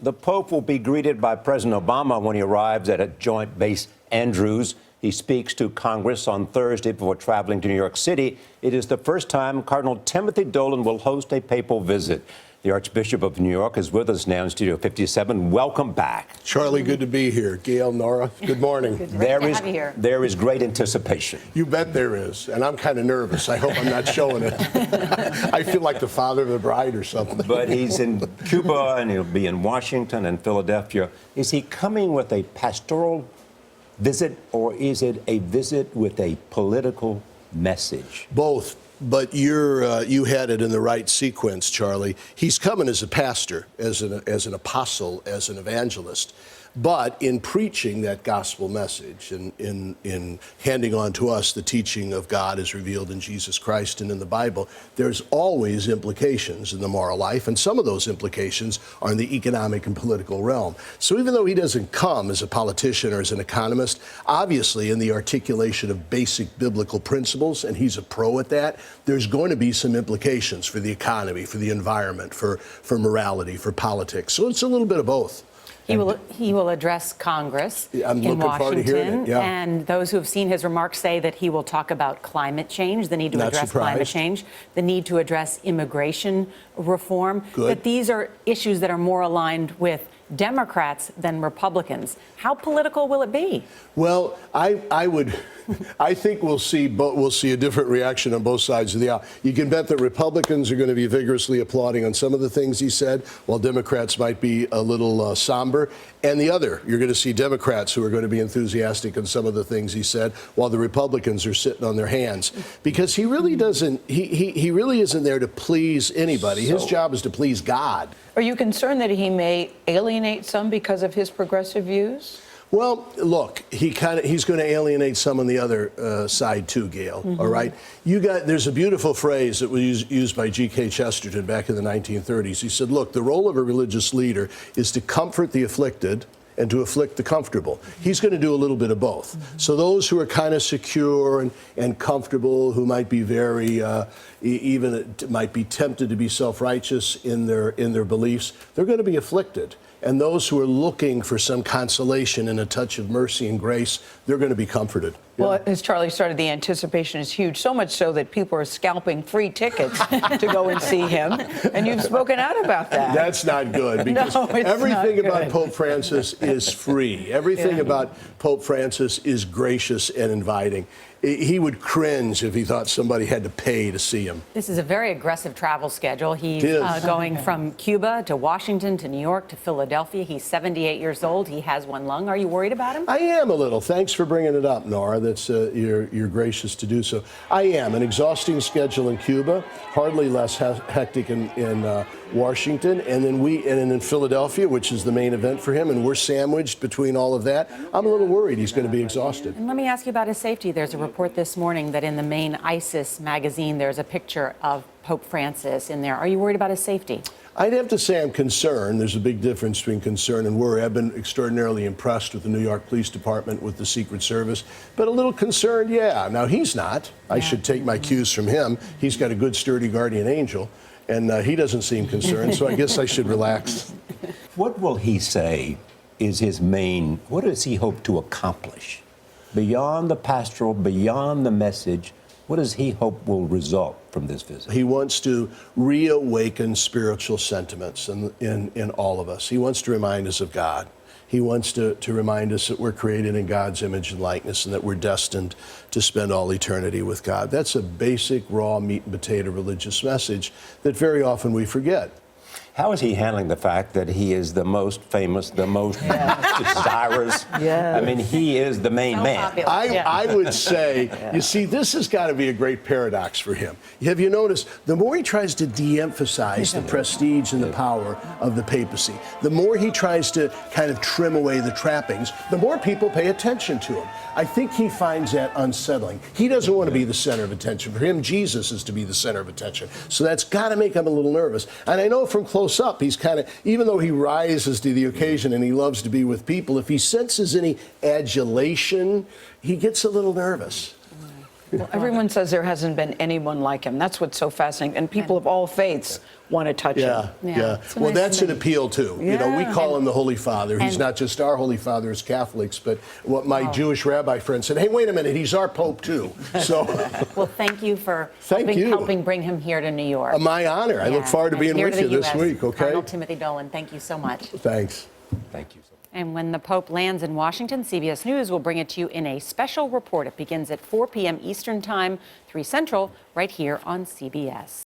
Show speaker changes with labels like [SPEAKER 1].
[SPEAKER 1] The Pope will be greeted by President Obama when he arrives at a joint base Andrews. He speaks to Congress on Thursday before traveling to New York City. It is the first time Cardinal Timothy Dolan will host a papal visit. The Archbishop of New York is with us now in Studio 57. Welcome back.
[SPEAKER 2] Charlie, good to be here. Gail, Nora, good morning.
[SPEAKER 3] Good to have you here.
[SPEAKER 1] There is great anticipation.
[SPEAKER 2] You bet there is. And I'm kind of nervous. I hope I'm not showing it. I feel like the father of the bride or something.
[SPEAKER 1] But he's in Cuba and he'll be in Washington and Philadelphia. Is he coming with a pastoral visit or is it a visit with a political message?
[SPEAKER 2] Both. But you had it in the right sequence, Charlie. He's coming as a pastor, as an apostle, as an evangelist. But in preaching that gospel message and in handing on to us the teaching of God as revealed in Jesus Christ and in the Bible, there's always implications in the moral life. And some of those implications are in the economic and political realm. So even though he doesn't come as a politician or as an economist, obviously in the articulation of basic biblical principles, and he's a pro at that, there's going to be some implications for the economy, for the environment, for morality, for politics. So it's a little bit of both.
[SPEAKER 3] He will address Congress in Washington, and those who have seen his remarks say that he will talk about climate change, the need to address climate change, the need to address immigration reform, that these are issues that are more aligned with Democrats than Republicans. How political will it be?
[SPEAKER 2] Well, I think we'll see a different reaction on both sides of the aisle. You can bet that Republicans are going to be vigorously applauding on some of the things he said, while Democrats might be a little somber. And the other, you're going to see Democrats who are going to be enthusiastic on some of the things he said, while the Republicans are sitting on their hands. Because he really doesn't, he really isn't there to please anybody. His job is to please God.
[SPEAKER 4] Are you concerned that he may alienate some because of his progressive views?
[SPEAKER 2] Well, look, he's going to alienate some on the other side too, Gail. All right, there's a beautiful phrase that was used by G.K. Chesterton back in the 1930s. He said, "Look, the role of a religious leader is to comfort the afflicted and to afflict the comfortable." He's going to do a little bit of both. So those who are kind of secure and comfortable, who might be very might be tempted to be self-righteous in their beliefs, they're going to be afflicted. And those who are looking for some consolation and a touch of mercy and grace, they're going to be comforted.
[SPEAKER 4] Well, as Charlie started, the anticipation is huge, so much so that people are scalping free tickets to go and see him. And you've spoken out about that.
[SPEAKER 2] That's not good, because everything about Pope Francis is free. Everything about Pope Francis is gracious and inviting. He would cringe if he thought somebody had to pay to see him.
[SPEAKER 3] This is a very aggressive travel schedule. He's going from Cuba to Washington to New York to Philadelphia. He's 78 years old. He has one lung. Are you worried about him?
[SPEAKER 2] I am a little. Thanks for bringing it up, Nora. That's you're gracious to do so. I am. An exhausting schedule in Cuba, hardly less hectic in Washington, and then in Philadelphia, which is the main event for him, and we're sandwiched between all of that. I'm a little worried he's going to be exhausted.
[SPEAKER 3] And let me ask you about his safety. There's a report this morning that in the main ISIS magazine, there's a picture of Pope Francis in there. Are you worried about his safety?
[SPEAKER 2] I'd have to say I'm concerned. There's a big difference between concern and worry. I've been extraordinarily impressed with the New York Police Department, with the Secret Service, but a little concerned, yeah. Now, he's not. I should take my cues from him. He's got a good, sturdy guardian angel, and he doesn't seem concerned, so I guess I should relax.
[SPEAKER 1] What will he say is his main, what does he hope to accomplish? Beyond the pastoral, beyond the message, what does he hope will result from this visit?
[SPEAKER 2] He wants to reawaken spiritual sentiments in all of us. He wants to remind us of God. He wants to remind us that we're created in God's image and likeness and that we're destined to spend all eternity with God. That's a basic, raw, meat and potato religious message that very often we forget.
[SPEAKER 1] How is he handling the fact that he is the most famous, the most desirous? I mean, he is the main man.
[SPEAKER 2] I would say, you see, this has got to be a great paradox for him. Have you noticed, the more he tries to de-emphasize the prestige and the power of the papacy, the more he tries to kind of trim away the trappings, the more people pay attention to him. I think he finds that unsettling. He doesn't want to be the center of attention. For him, Jesus is to be the center of attention. So that's got to make him a little nervous. And I know from close up, he's kind of, even though he rises to the occasion and he loves to be with people, if he senses any adulation, he gets a little nervous.
[SPEAKER 4] Well, everyone says there hasn't been anyone like him. That's what's so fascinating. And people of all faiths want to touch him.
[SPEAKER 2] Yeah. Well, that's an appeal, too. You know, we call him the Holy Father. He's not just our Holy Father as Catholics, but what my Jewish rabbi friend said, hey, wait a minute, he's our Pope, too. So,
[SPEAKER 3] well, thank you for helping bring him here to New York.
[SPEAKER 2] My honor. I look forward to being with you this week, okay?
[SPEAKER 3] Cardinal Timothy Dolan, thank you so much.
[SPEAKER 2] Thanks.
[SPEAKER 1] Thank you.
[SPEAKER 3] And when the Pope lands in Washington, CBS News will bring it to you in a special report. It begins at 4 p.m. Eastern Time, 3 Central, right here on CBS.